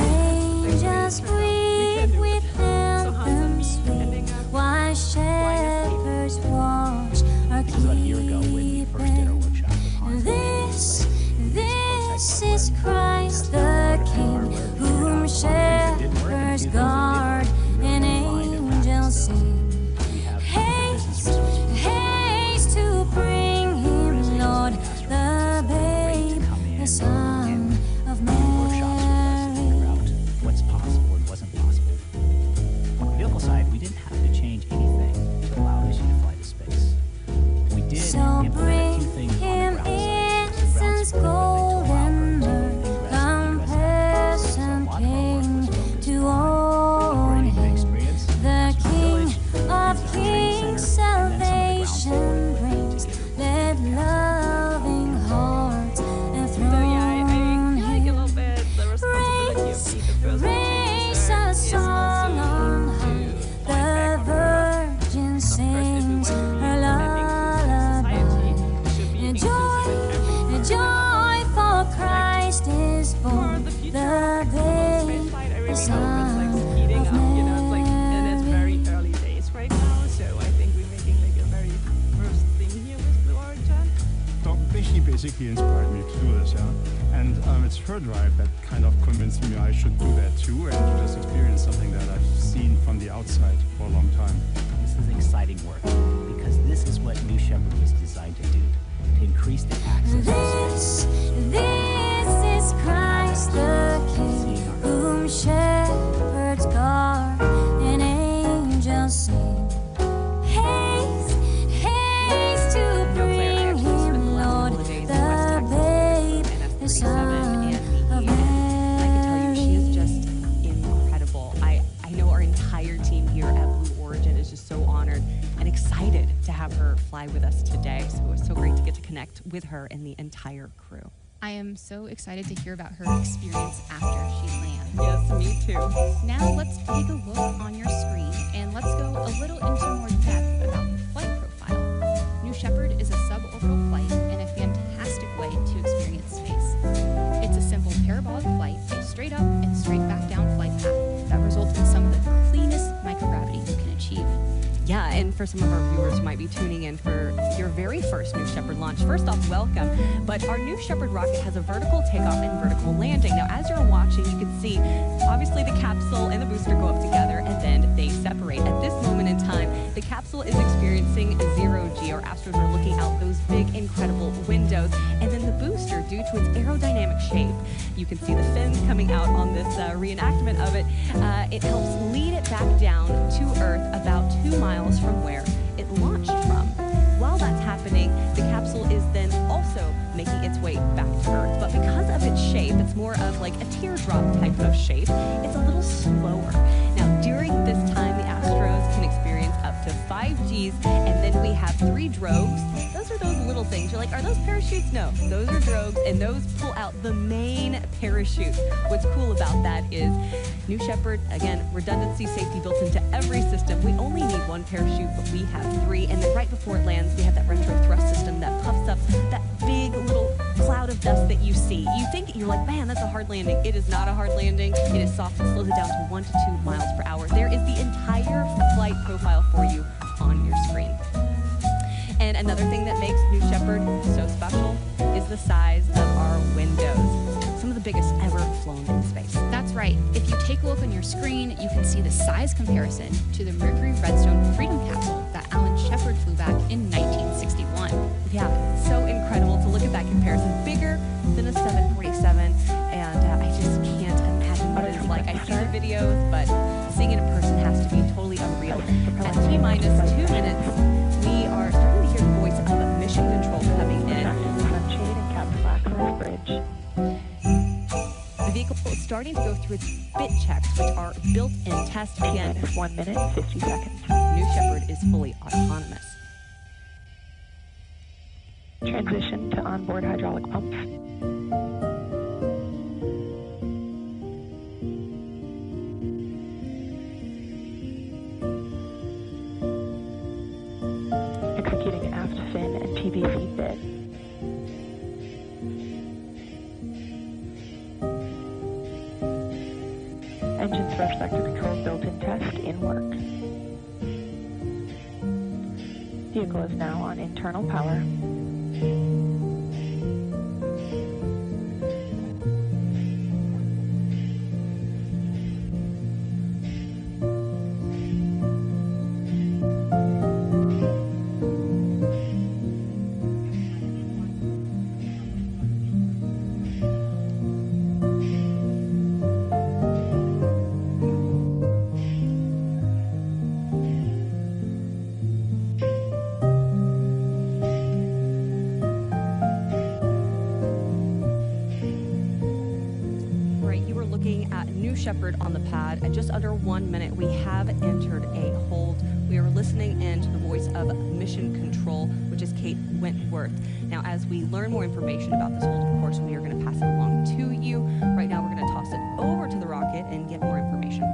Just breathe with them sweet, while shepherds watch our keeping. This is Christ the King, whom shepherds guard and angels sing. Haste to bring him, Lord, the babe, the Son of Mary. What's possible and wasn't possible. On the vehicle side, we didn't have to change anything to allow this to fly to space. We did implement a few things on the ground side. The ground support golden myrrh, compassion came to own him. The King of Kings, salvation brings, let loving hearts enthrone him. Raise a song on high, the Virgin sings her lullaby. Joy for Christ is born, the babe, the Son of Mary. You know, it's like, and it's very early days right now, so I think we're making like a very first thing here with Blue Origin. She basically inspired me to do this, yeah. And it's her drive that kind of convinced me I should do that too, and to just experience something that I've seen from the outside for a long time. This is exciting work, because this is what New Shepard was designed to do, to increase the access to space. This is Christ the King, whom shepherds guard and angels sing. Haste to bring him, Lord, the babe, the Son of Mary. I can tell you, she is just incredible. I know our entire team here at Blue Origin is just so honored and excited to have her fly with us today. So it was so great to get to connect with her and the entire crew. I am so excited to hear about her experience after she lands. Yes, me too. Now let's take a look on your screen and let's go a little into more depth about the flight profile. New Shepard is a suborbital flight and a fantastic way to experience space. It's a simple parabolic flight, a straight up and straight back down flight path that results in some of the cleanest microgravity you can achieve. Yeah, and for some of our viewers who might be tuning in for your very first New Shepard launch, first off, welcome. But our New Shepard rocket has a vertical takeoff and vertical landing. Now, as you're watching, you can see, obviously, the capsule and the booster go up together, and then they separate. At this moment in time, the capsule is experiencing zero G. Our astros are looking out those big, incredible windows. And then the booster, due to its aerodynamic shape, you can see the fins coming out on this reenactment of it. It helps lead it back down to Earth about 2 miles from where it launched from. While that's happening, the capsule is then also making its way back to Earth. But because of its shape, it's more of like a teardrop type of shape. It's a little slower. Now, during this time, the Astros can experience up to 5 Gs, and then we have 3 drogues. Those are those little things. You're like, are those parachutes? No, those are drogues, and those pull out the main parachute. What's cool about that is New Shepard, again, redundancy, safety built into every system. We only need 1 parachute, but we have 3. And then right before it lands, we have that retro thrust system that puffs up that big little cloud of dust that you see. You think, you're like, man, that's a hard landing. It is not a hard landing. It is soft. It slows it down to 1 to 2 miles per hour. There is the entire flight profile for you on your screen. And another thing that makes New Shepard so special is the size of our windows. Some of the biggest ever flown in space. That's right. If you take a look on your screen, you can see the size comparison to the Mercury Redstone Freedom capsule that Alan Shepard flew back in 1961. Yeah, so incredible to look at that comparison. Bigger than a 747, and I just can't imagine what it's like. I see the videos, but seeing it in person has to be totally unreal. At T-minus 2 minutes, we are starting to hear the voice of mission control coming in. Sunshade and Captain Blackwell's Bridge. The vehicle is starting to go through its fit checks, which are built-in tests. Again, 1 minute, 50 seconds. New Shepard is fully autonomous. Transition to onboard hydraulic pumps. Executing aft fin and TBC bit. Engine thrust vector control built-in test in work. Vehicle is now on internal power. Shepard on the pad. At just under 1 minute, we have entered a hold. We are listening in to the voice of mission control, which is Kate Wentworth. Now, as we learn more information about this hold, of course, we are going to pass it along to you. Right now, we're going to toss it over to the rocket and get more information.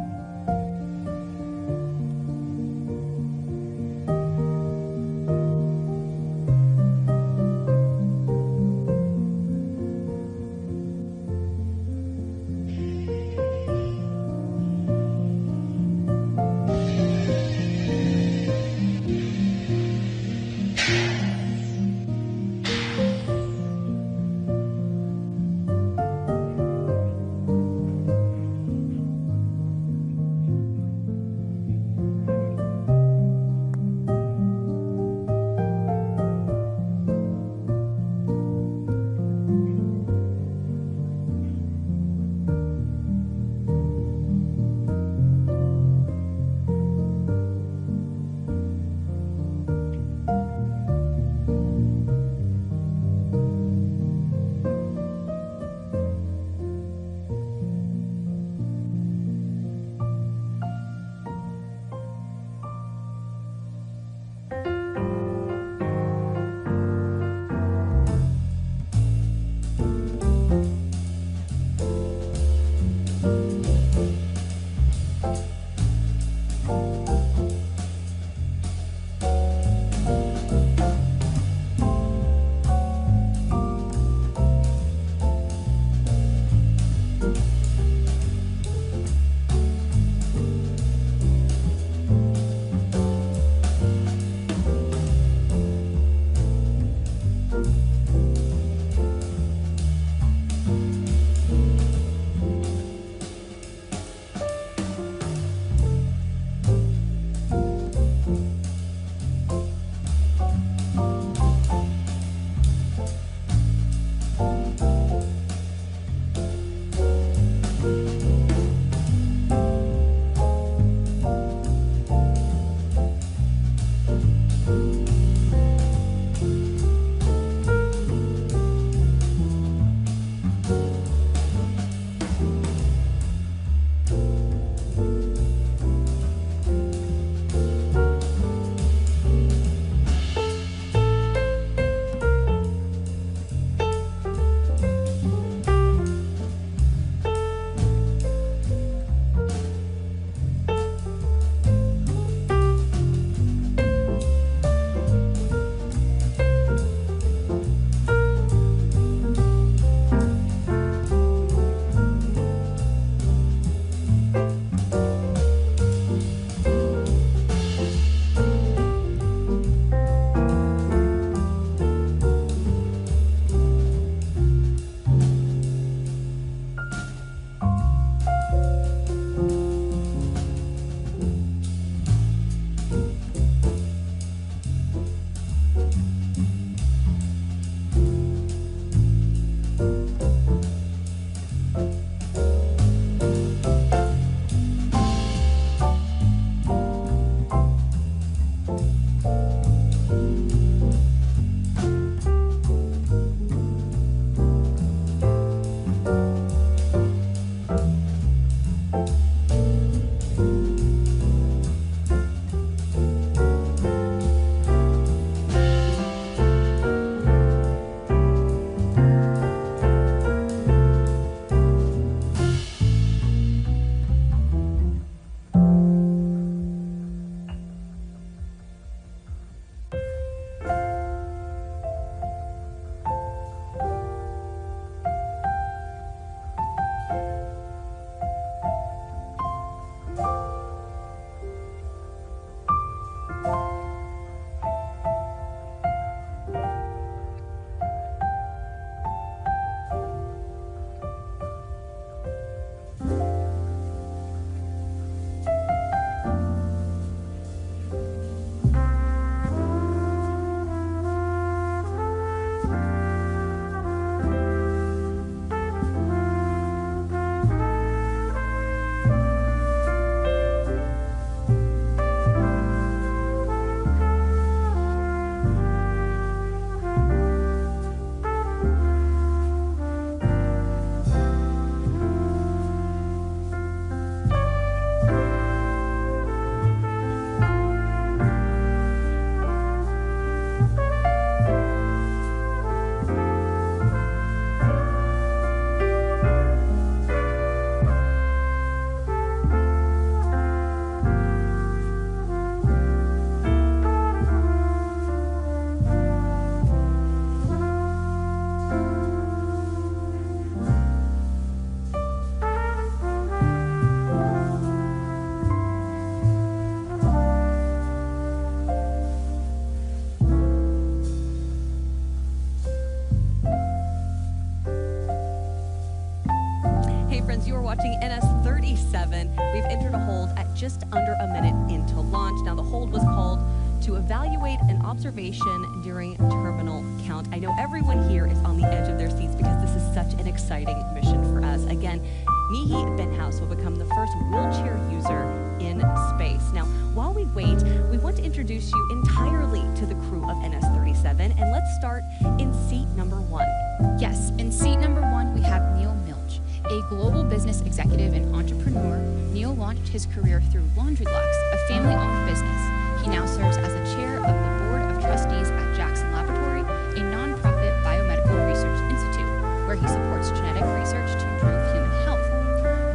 Hey friends, you are watching NS-37. We've entered a hold at just under a minute into launch. Now the hold was called to evaluate an observation during terminal count. I know everyone here is on the edge of their seats because this is such an exciting mission for us. Again, Mihi Benthouse will become the first wheelchair user in space. Now, while we wait, we want to introduce you entirely to the crew of NS-37, and let's start in seat number 1. Yes, in seat number 1, we have Neil Milch. A global business executive and entrepreneur, Neil launched his career through Laundry Lux, a family-owned business. He now serves as the chair of the board of trustees at Jackson Laboratory, a nonprofit biomedical research institute, where he supports genetic research to improve human health.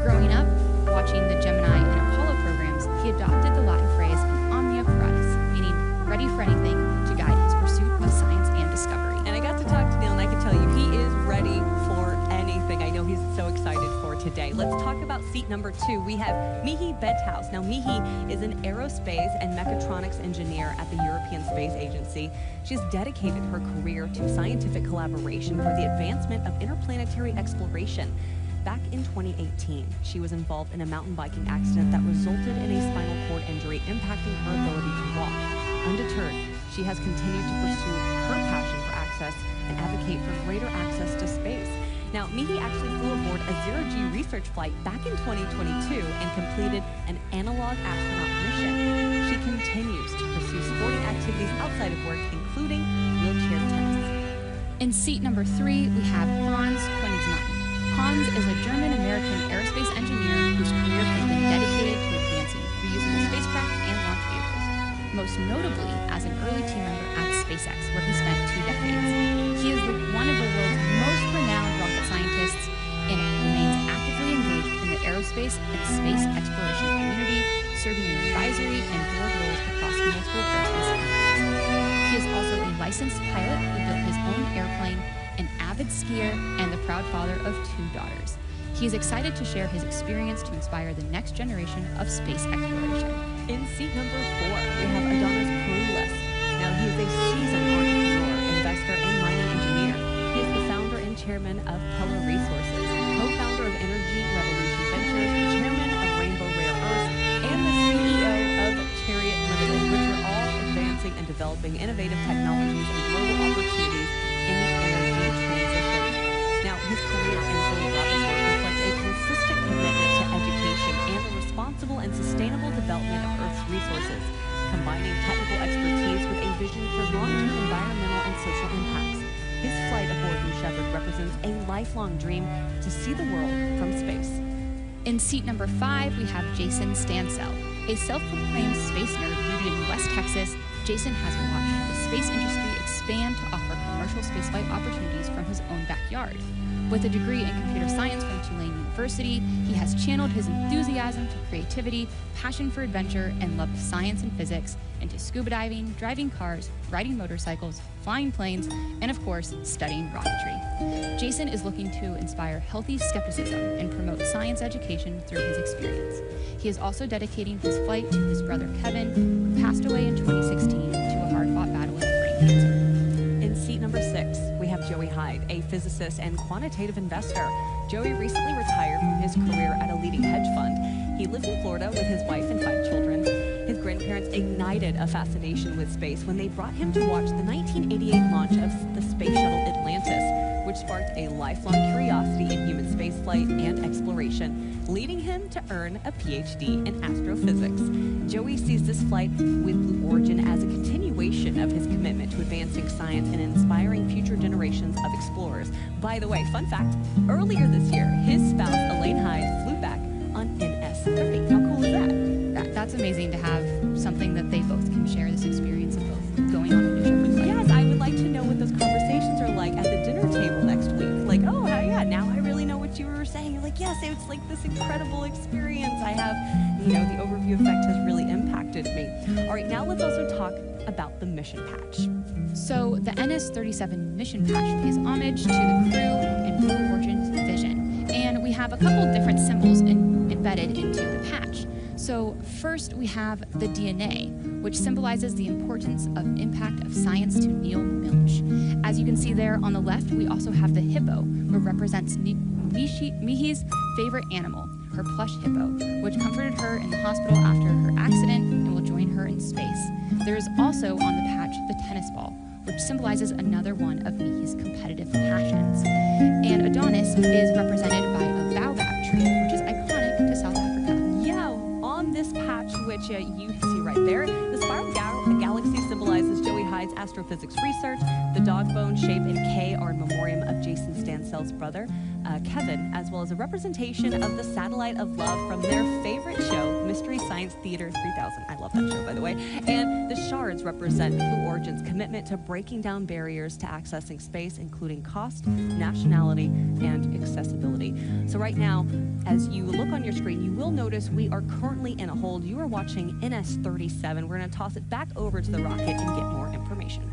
Growing up, watching the Gemini and Apollo programs, he adopted the Latin phrase omnia paratus, meaning ready for anything to guide his pursuit of science and discovery. And I got to talk to Neil, and I can tell you he is ready for anything. I know he's so excited for today. Let's talk about seat number 2. We have Mihi Benthouse. Now, Mihi is an aerospace and mechatronics engineer at the European Space Agency. She's dedicated her career to scientific collaboration for the advancement of interplanetary exploration. Back in 2018, she was involved in a mountain biking accident that resulted in a spinal cord injury, impacting her ability to walk. Undeterred, she has continued to pursue her passion for access and advocate for greater access to space. Now, Mihi actually flew aboard a zero-G research flight back in 2022 and completed an analog astronaut mission. She continues to pursue sporting activities outside of work, including wheelchair tennis. In seat number 3, we have Hans Koenigsmann. Hans is a German-American aerospace engineer whose career has been dedicated to advancing reusable spacecraft and launch vehicles, most notably as an early team member at SpaceX, where he spent 2 decades. He is one of the world's most renowned rocket scientists and remains actively engaged in the aerospace and space exploration community, serving in advisory and board roles across multiple aerospace companies. He is also a licensed pilot who built his own airplane, an avid skier, and the proud father of 2 daughters. He is excited to share his experience to inspire the next generation of space exploration. In seat number 4, we have Adonis Peroulas. Now, he is a seasoned entrepreneur, investor, and mining engineer. He is the founder and chairman of Pella Resources, co-founder of Energy Revolution Ventures, chairman of Rainbow Rare Earths, and the CEO of Chariot Limited, which are all advancing and developing innovative technologies and global opportunities in the energy transition. Now, his career in philanthropic work reflects a consistent commitment to education and the responsible and sustainable development of Earth's resources, combining technical expertise with a vision for long-term environmental and social impacts. His flight aboard New Shepard represents a lifelong dream to see the world from space. In seat number 5, we have Jason Stansell. A self-proclaimed space nerd rooted in West Texas, Jason has watched the space industry expand to offer commercial spaceflight opportunities from his own backyard. With a degree in computer science from Tulane University, he has channeled his enthusiasm to creativity, passion for adventure, and love of science and physics into scuba diving, driving cars, riding motorcycles, flying planes, and of course, studying rocketry. Jason is looking to inspire healthy skepticism and promote science education through his experience. He is also dedicating his flight to his brother Kevin, who passed away in 2016 to a hard-fought battle with brain cancer. In seat number 6, we have Joey Hyde, a physicist and quantitative investor. Joey recently retired from his career at a leading hedge fund. He lives in Florida with his wife and 5 children. His grandparents ignited a fascination with space when they brought him to watch the 1988 launch of the space shuttle Atlantis, which sparked a lifelong curiosity in human spaceflight and exploration, leading him to earn a PhD in astrophysics. Joey sees this flight with Blue Origin as a continuation of his commitment to advancing science and inspiring future generations of explorers. By the way, fun fact, earlier this year, his spouse, Elaine Hyde, flew back on NS-30. How cool is that? That's amazing to have something that they both can share, this experience of both going on a New Shepard flight. Yes, I would like to know what those conversations are like at the dinner table next week. Like, oh, yeah, now I really know what you were saying. You're like, yes, it's like this incredible experience I have. You know, the overview effect has really impacted me. All right, now let's also talk about the mission patch. So the NS-37 mission patch pays homage to the crew and Blue Origin's vision. And we have a couple different symbols embedded into the patch. So first we have the DNA, which symbolizes the importance of impact of science to Neil Milch. As you can see there on the left, we also have the hippo, which represents Mihi's favorite animal, her plush hippo, which comforted her in the hospital after her accident and will join her in space. There is also on the patch the tennis ball, which symbolizes another one of Mihi's competitive passions. And Adonis is represented by a baobab tree, which is iconic to South Africa. Yeah, on this patch, which you see right there, the spiral galaxy symbolizes Joey Hyde's astrophysics research. The dog bone shape and K are in memoriam of Jason Stansell's brother, Kevin, as well as a representation of the Satellite of Love from their favorite show, Mystery Science Theater 3000. I love that show, by the way. And the shards represent Blue Origin's commitment to breaking down barriers to accessing space, including cost, nationality, and accessibility. So right now, as you look on your screen, you will notice we are currently in a hold. You are watching NS-37. We're going to toss it back over to the rocket and get more information.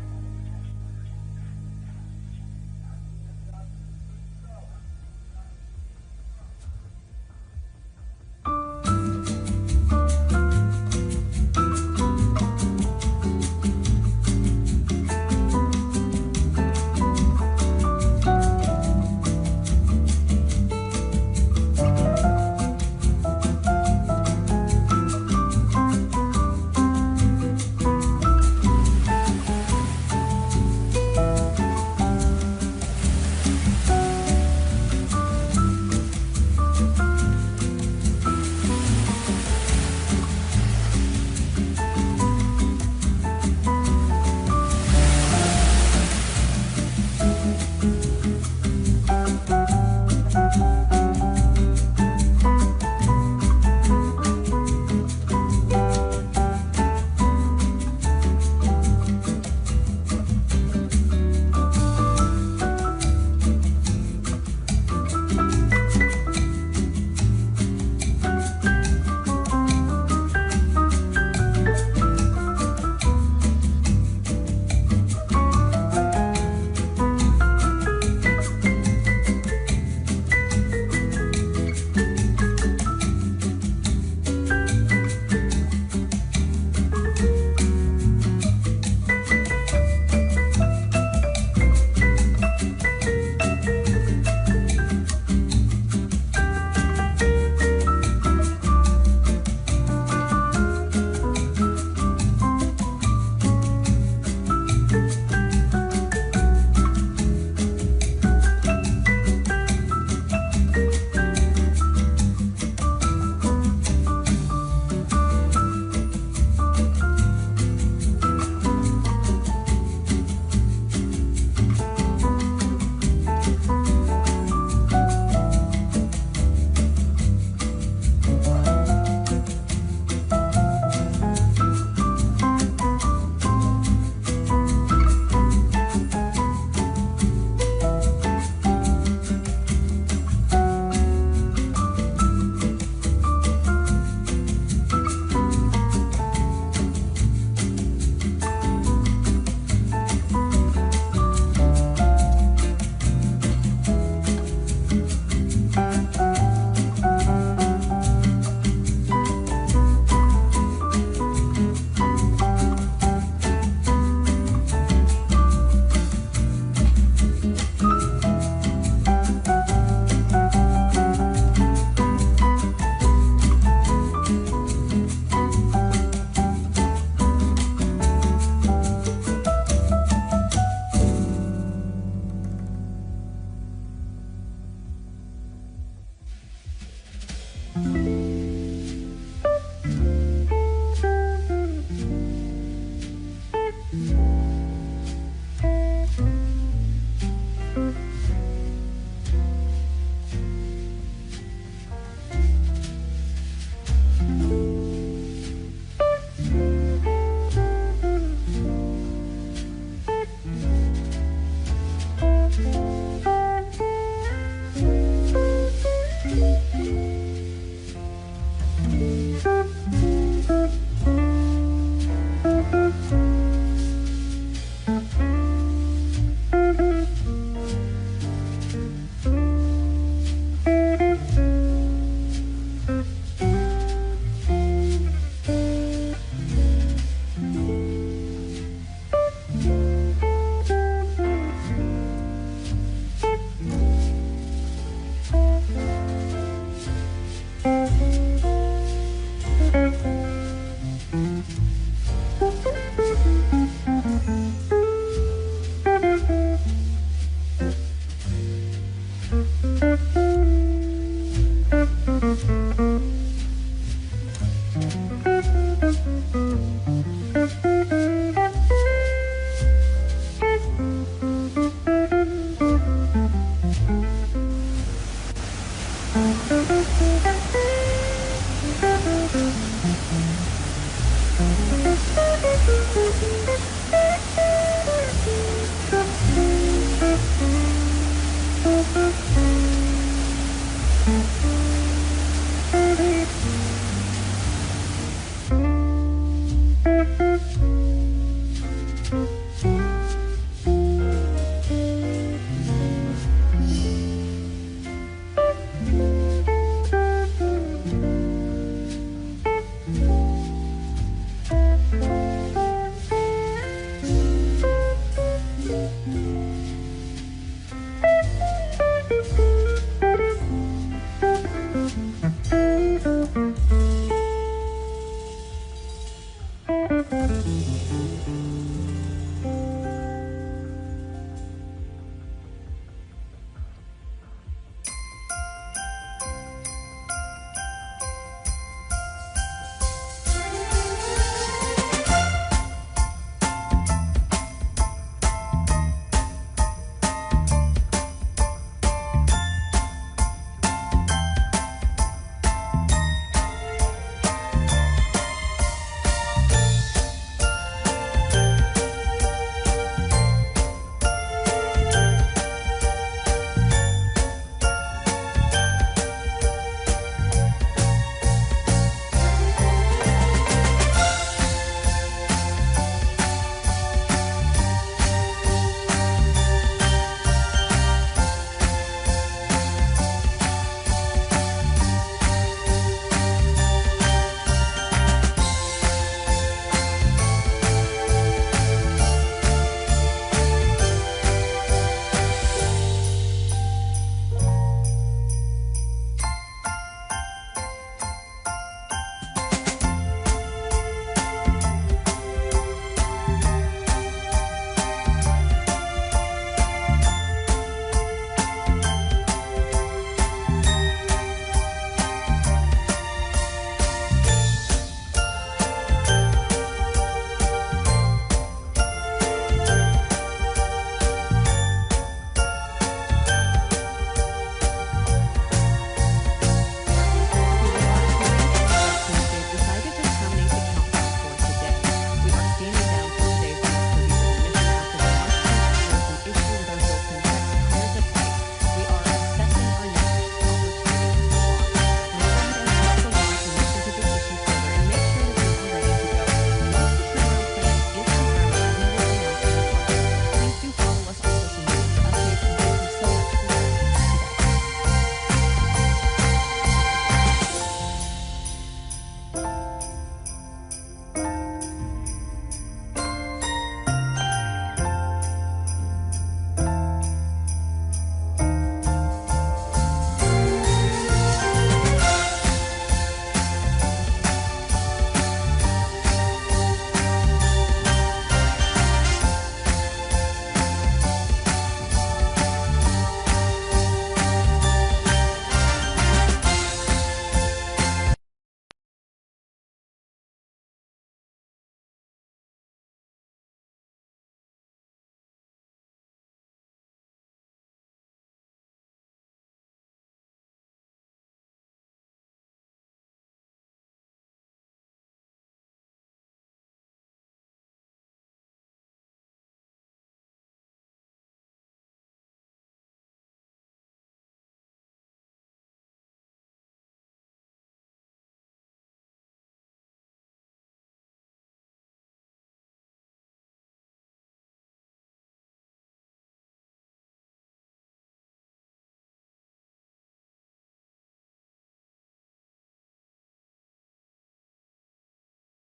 the